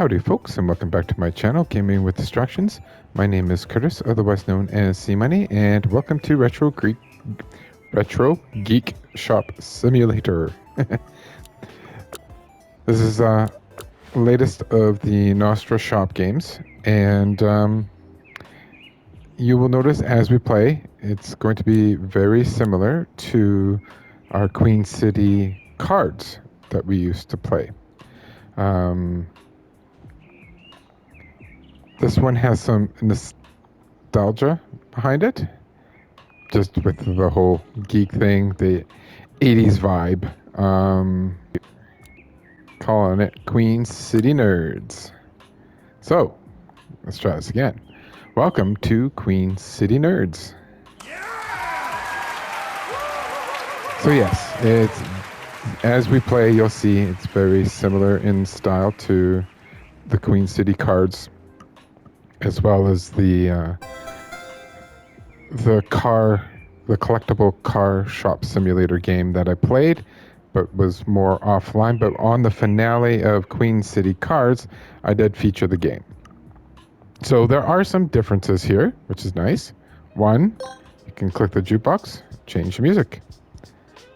Howdy folks, and welcome back to my channel, Gaming with Distractions. My name is Curtis, otherwise known as C-Money, and welcome to Retro Geek Shop Simulator. This is latest of the Nostra shop games, and you will notice as we play, it's going to be very similar to our Queen City cards that we used to play. This one has some nostalgia behind it, just with the whole geek thing, the 80s vibe. Calling it Queen City Nerds. So, let's try this again. Welcome to Queen City Nerds. So yes, it's as we play, you'll see it's very similar in style to the Queen City cards, as well as the collectible car shop simulator game that I played, but was more offline. But on the finale of Queen City Cards, I did feature the game. So there are some differences here, which is nice. One, you can click the jukebox, change the music.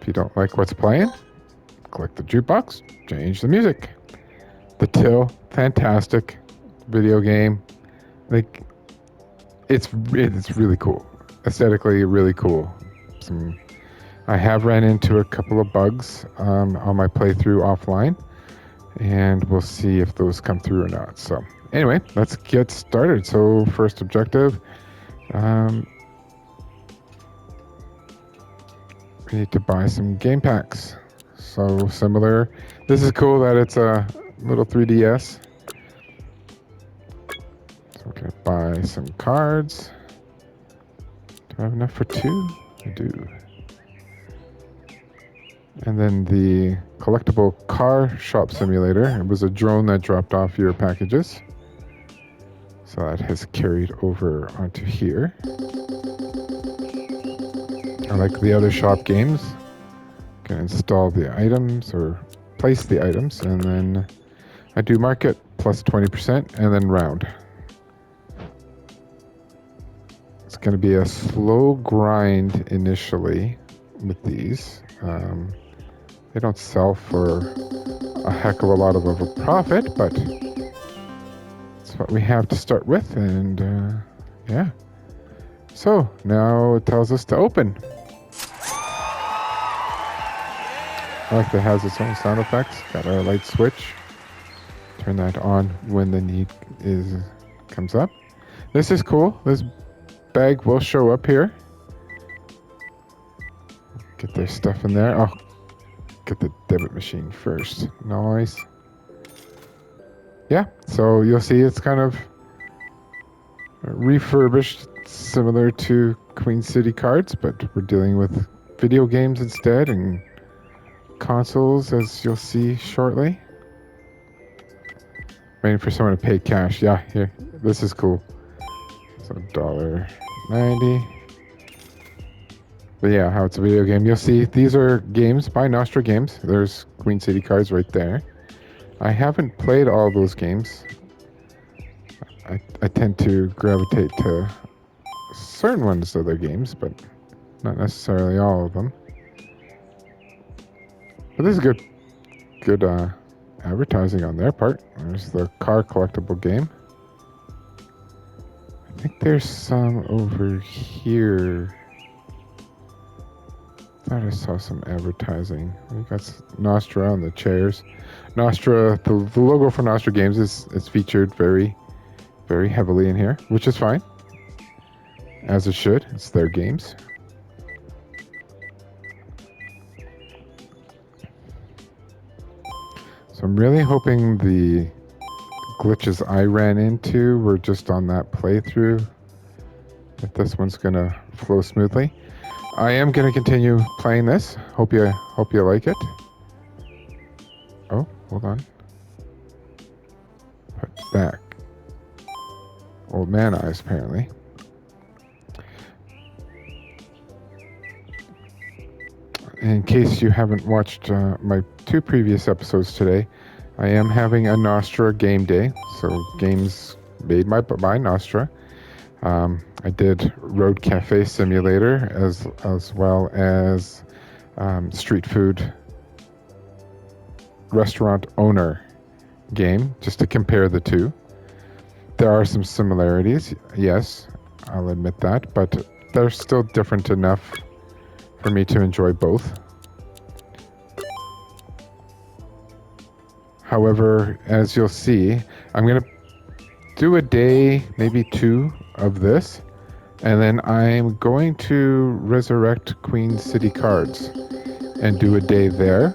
If you don't like what's playing, click the jukebox, change the music. The Till, fantastic video game. Like, it's really cool. Aesthetically, really cool. I have ran into a couple of bugs on my playthrough offline, and we'll see if those come through or not. So anyway, let's get started. So first objective, we need to buy some game packs. So similar. This is cool that it's a little 3DS. So we're gonna buy some cards. Do I have enough for two? I do. And then the collectible car shop simulator. It was a drone that dropped off your packages. So that has carried over onto here. I like the other shop games. You can install the items or place the items, and then I do market plus 20% and then round. It's going to be a slow grind initially with these. They don't sell for a heck of a lot of a profit, but it's what we have to start with, and yeah. So now it tells us to open. I like that it has its own sound effects. Got a light switch. Turn that on when the need comes up. This is cool. This bag will show up here. Get their stuff in there. Oh, get the debit machine first. Nice. Yeah, so you'll see it's kind of refurbished, similar to Queen City cards, but we're dealing with video games instead and consoles, as you'll see shortly. Waiting for someone to pay cash. Yeah, here. This is cool. So $1.90. But yeah, how it's a video game. You'll see these are games by Nostra Games. There's Queen City cards right there. I haven't played all those games. I tend to gravitate to certain ones of their games, but not necessarily all of them. But this is good advertising on their part. There's the car collectible game. I think there's some over here. I thought I saw some advertising. We got Nostra on the chairs. Nostra, the logo for Nostra Games is featured very, very heavily in here, which is fine. As it should. It's their games. So I'm really hoping the glitches I ran into were just on that playthrough. That this one's gonna flow smoothly. I am gonna continue playing this. Hope you like it. Oh, hold on. Put back. Old man eyes, apparently. In case you haven't watched my two previous episodes today, I am having a Nostra game day, so games made by Nostra. I did Road Cafe Simulator as well as street food restaurant owner game, just to compare the two. There are some similarities, yes, I'll admit that, but they're still different enough for me to enjoy both. However, as you'll see, I'm going to do a day, maybe two of this, and then I'm going to resurrect Queen City Cards and do a day there.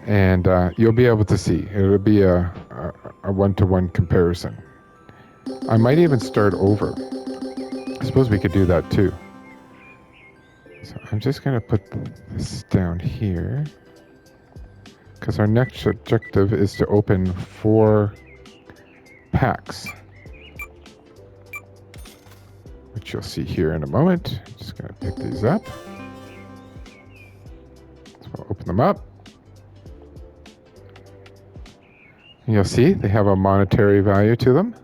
And you'll be able to see. It'll be a one-to-one comparison. I might even start over. I suppose we could do that too. So I'm just going to put this down here, because our next objective is to open 4 packs, which you'll see here in a moment. I'm just going to pick these up. So we'll open them up. And you'll see they have a monetary value to them.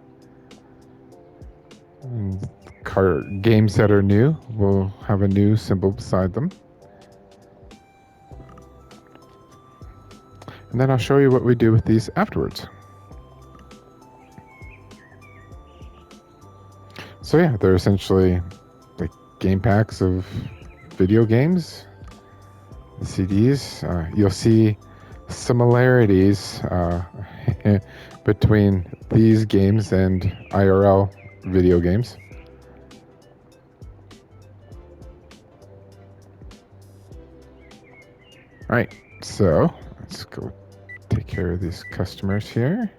And games that are new will have a new symbol beside them. And then I'll show you what we do with these afterwards. So yeah, they're essentially like game packs of video games, CDs. You'll see similarities between these games and IRL video games. All right, so let's go take care of these customers here.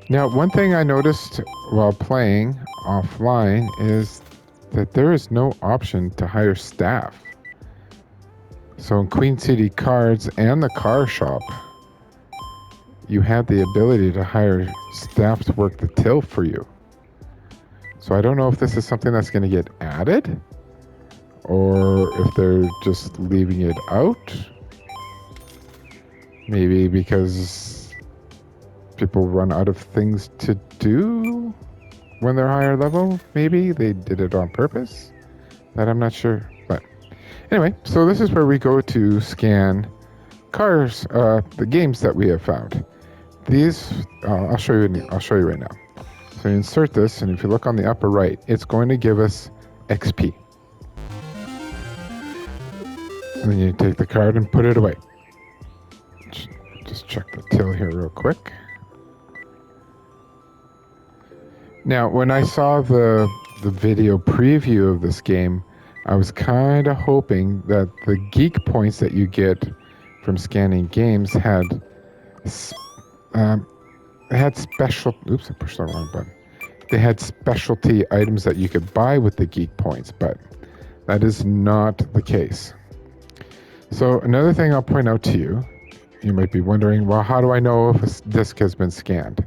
Now, one thing I noticed while playing offline is that there is no option to hire staff. So in Queen City Cards and the car shop, you have the ability to hire staff to work the till for you. So I don't know if this is something that's going to get added, or if they're just leaving it out. Maybe because people run out of things to do when they're higher level. Maybe they did it on purpose. That I'm not sure. But anyway, so this is where we go to scan cars, the games that we have found. These, I'll show you right now. So you insert this, and if you look on the upper right, it's going to give us XP. And then you take the card and put it away. Just check the till here real quick. Now, when I saw the video preview of this game, I was kind of hoping that the Geek points that you get from scanning games had special. Oops, I pushed the wrong button. They had specialty items that you could buy with the Geek points, but that is not the case. So another thing I'll point out to you, you might be wondering, well, how do I know if a disc has been scanned?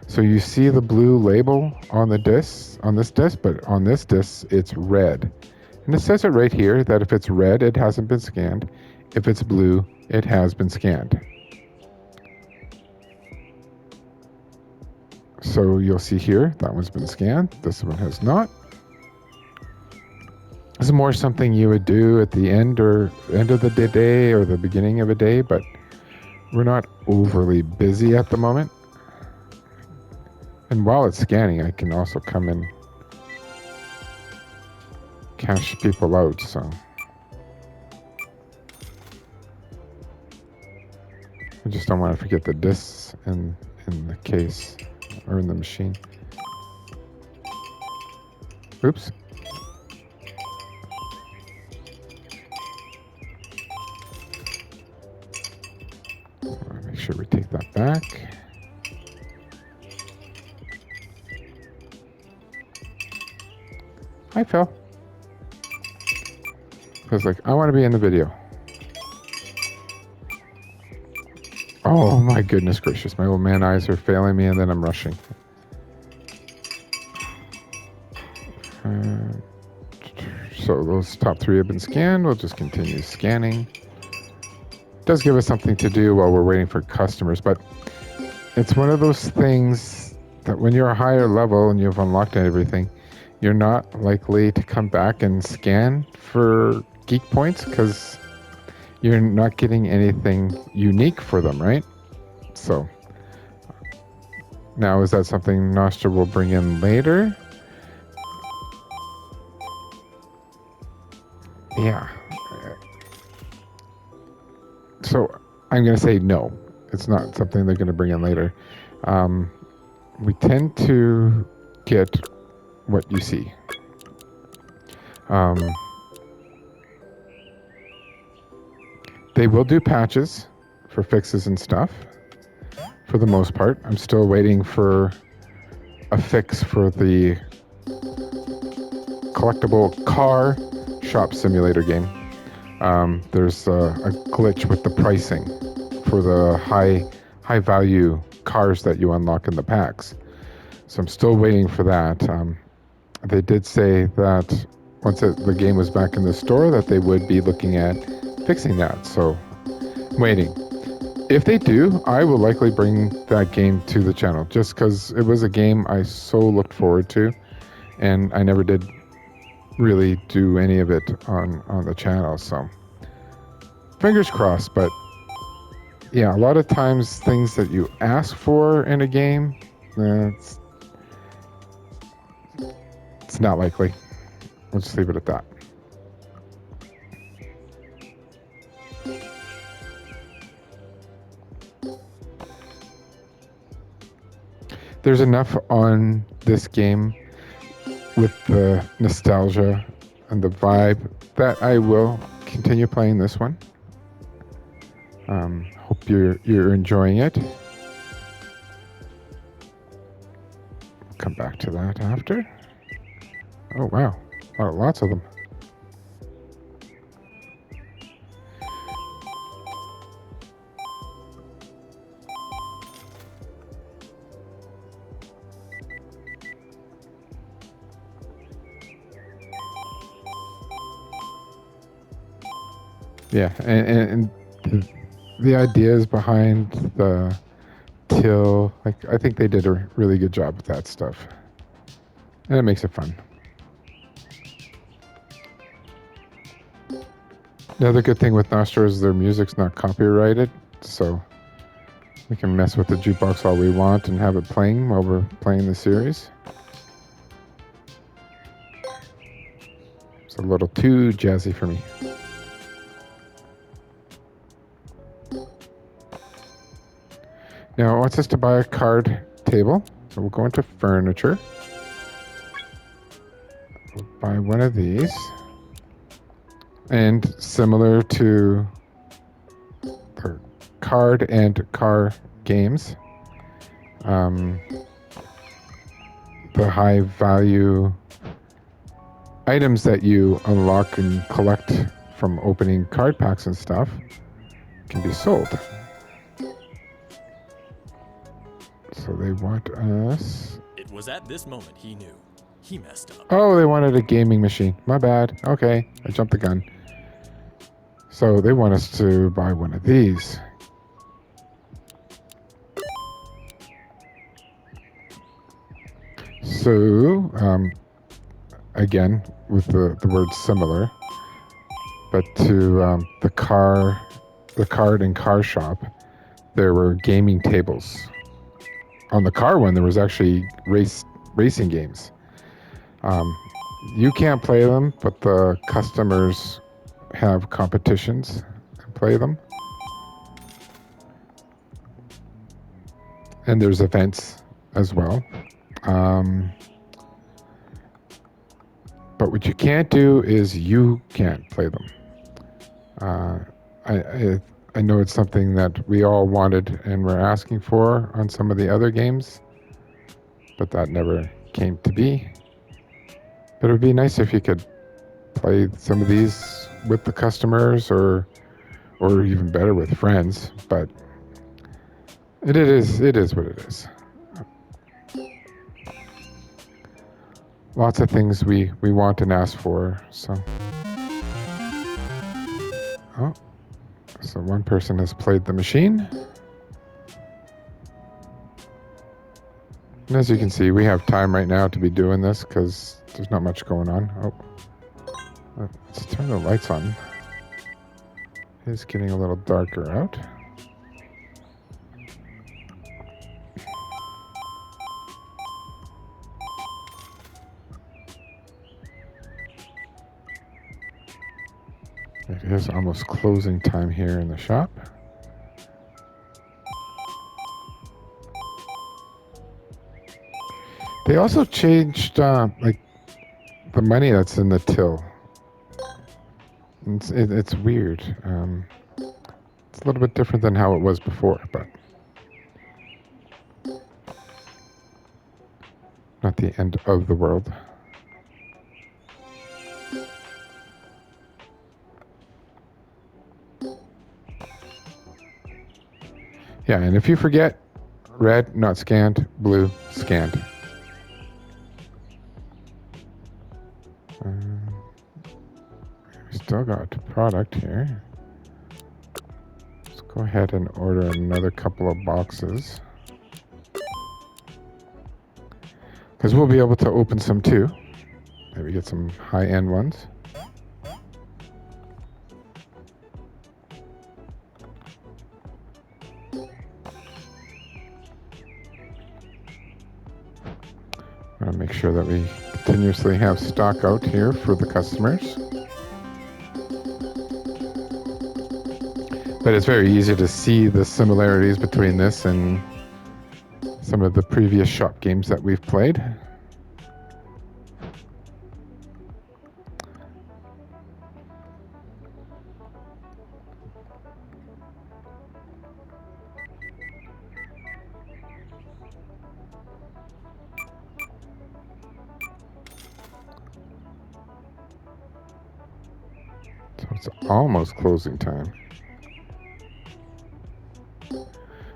So you see the blue label on the disc, on this disc, but on this disc, it's red. And it says it right here that if it's red, it hasn't been scanned. If it's blue, it has been scanned. So you'll see here, that one's been scanned. This one has not. This is more something you would do at the end of the day or the beginning of a day, but we're not overly busy at the moment. And while it's scanning, I can also come and cash people out, so. I just don't want to forget the discs in the case or in the machine. Oops. Make sure we take that back. Hi, Phil. I was like, I want to be in the video. Oh my goodness gracious, my old man eyes are failing me and then I'm rushing. So those top 3 have been scanned. We'll just continue scanning does give us something to do while we're waiting for customers, but it's one of those things that when you're a higher level and you've unlocked everything, you're not likely to come back and scan for geek points because you're not getting anything unique for them, right? So now, is that something Nostra will bring in later? Yeah. So I'm going to say no. It's not something they're going to bring in later. We tend to get what you see. They will do patches for fixes and stuff. For the most part, I'm still waiting for a fix for the collectible car shop simulator game. There's a glitch with the pricing for the high value cars that you unlock in the packs. So I'm still waiting for that. They did say that once the game was back in the store that they would be looking at fixing that. So waiting. If they do, I will likely bring that game to the channel just because it was a game I so looked forward to, and I never did really do any of it on the channel. So fingers crossed. But yeah, a lot of times things that you ask for in a game, it's not likely. We'll just leave it at that. There's enough on this game with the nostalgia and the vibe that I will continue playing this one. Hope you're enjoying it. Come back to that after. Oh wow, lots of them. Yeah, and the ideas behind the till, like, I think they did a really good job with that stuff, and it makes it fun. The other good thing with Nostra is their music's not copyrighted, so we can mess with the jukebox all we want and have it playing while we're playing the series. It's a little too jazzy for me. Now it wants us to buy a card table, so we'll go into furniture. We'll buy one of these. And similar to the card and car games, the high value items that you unlock and collect from opening card packs and stuff can be sold. So they want us... It was at this moment he knew. He messed up. Oh, they wanted a gaming machine. My bad. Okay, I jumped the gun. So they want us to buy one of these. So, again, with the word similar, but to the card and car shop, there were gaming tables. On the car one, there was actually racing games. You can't play them, but the customers have competitions and play them. And there's events as well. But what you can't do is you can't play them. I know it's something that we all wanted and were asking for on some of the other games, but that never came to be. But it would be nice if you could play some of these with the customers, or even better with friends. But it is what it is. Lots of things we want and ask for. So, oh, So one person has played the machine. And as you can see, we have time right now to be doing this because there's not much going on. Oh, let's turn the lights on. It's getting a little darker out. It is almost closing time here in the shop. They also changed like the money that's in the till. It's weird. It's a little bit different than how it was before, but not the end of the world. Yeah, and if you forget, red, not scanned, blue, scanned. We still got product here. Let's go ahead and order another couple of boxes. Because we'll be able to open some too. Maybe get some high-end ones. I want to make sure that we continuously have stock out here for the customers. But it's very easy to see the similarities between this and some of the previous shop games that we've played. So it's almost closing time.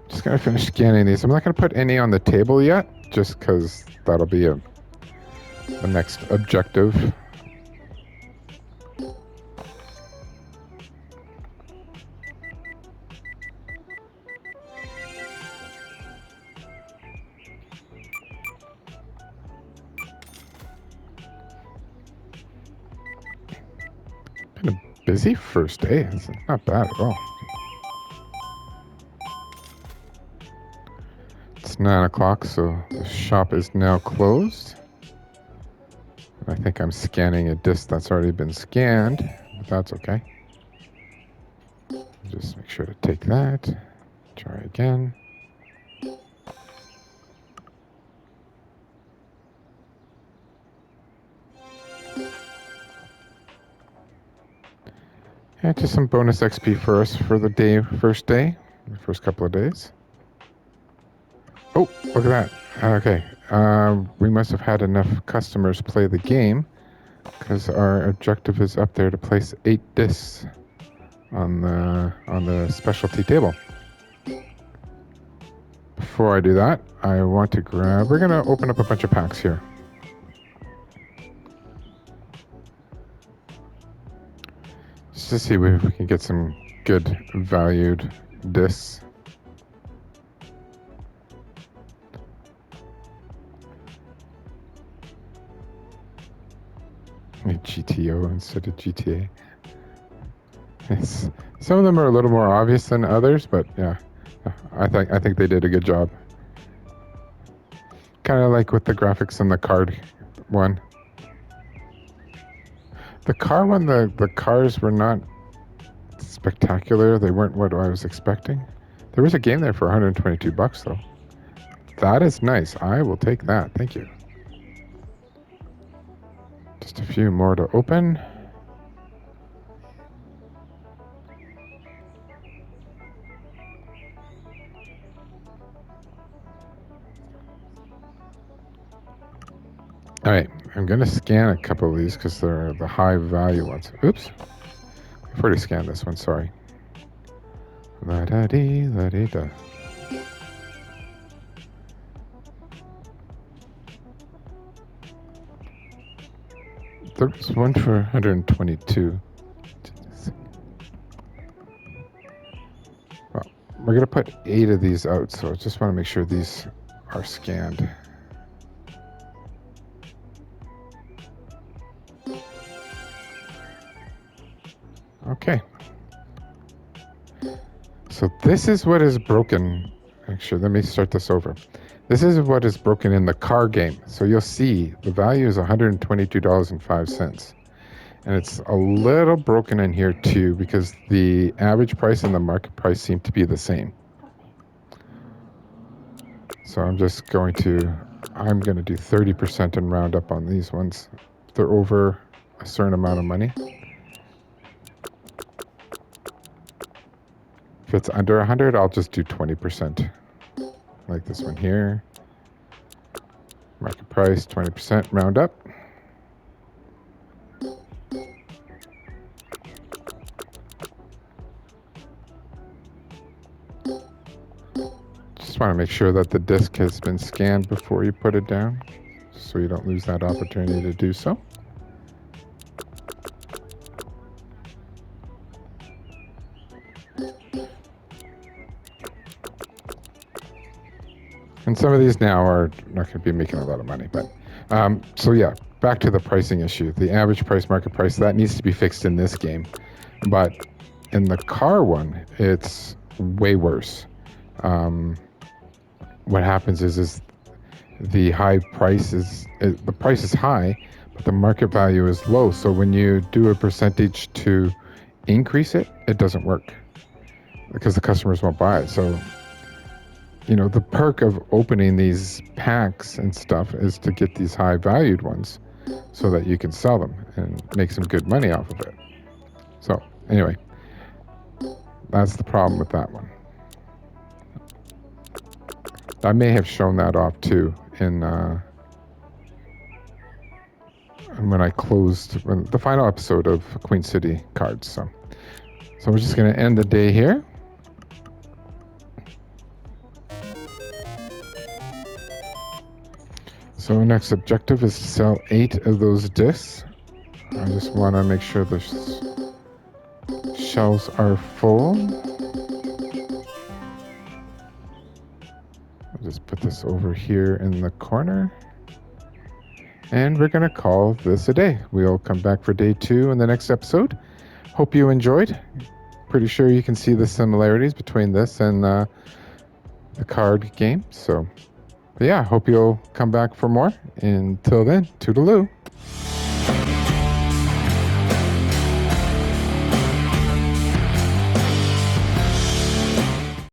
Just gonna finish scanning these. I'm not gonna put any on the table yet, just because that'll be the next objective. Been a busy first day. It's not bad at all. It's 9 o'clock, so the shop is now closed. I think I'm scanning a disc that's already been scanned, but that's okay. Just make sure to take that. Try again. And just some bonus XP for us for the first day, the first couple of days. Oh, look at that. Okay, we must have had enough customers play the game because our objective is up there to place 8 discs on the specialty table. Before I do that, I want to we're gonna open up a bunch of packs here. Just to see if we can get some good valued discs. GTO instead of GTA. Some of them are a little more obvious than others, but yeah, I think they did a good job. Kind of like with the graphics on the card one. The car one, the cars were not spectacular. They weren't what I was expecting. There was a game there for $122 though. That is nice. I will take that. Thank you. Just a few more to open. All right, I'm going to scan a couple of these because they're the high value ones. Oops. I've already scanned this one, sorry. La-da-dee, la-dee-da. There's one for 122. We're going to put 8 of these out, so I just want to make sure these are scanned. Okay. So this is what is broken. Actually, let me start this over. This is what is broken in the car game. So you'll see the value is $122.05. And it's a little broken in here too because the average price and the market price seem to be the same. So I'm going to do 30% and round up on these ones. If they're over a certain amount of money. If it's under 100, I'll just do 20%. Like this one here. Market price, 20%, round up. Just want to make sure that the disc has been scanned before you put it down, so you don't lose that opportunity to do so. And some of these now are not going to be making a lot of money, but so yeah, back to the pricing issue. The average price, market price, that needs to be fixed in this game, but in the car one, it's way worse. What happens is the high price the price is high, but the market value is low. So when you do a percentage to increase it, it doesn't work because the customers won't buy it. So, the perk of opening these packs and stuff is to get these high valued ones so that you can sell them and make some good money off of it. So anyway, that's the problem with that one. I may have shown that off too when I closed the final episode of Queen City Cards. So we're just going to end the day here. So next objective is to sell 8 of those discs. I just want to make sure the shelves are full. I'll just put this over here in the corner. And we're going to call this a day. We'll come back for day 2 in the next episode. Hope you enjoyed. Pretty sure you can see the similarities between this and the card game. So, but yeah, hope you'll come back for more. Until then, toodaloo.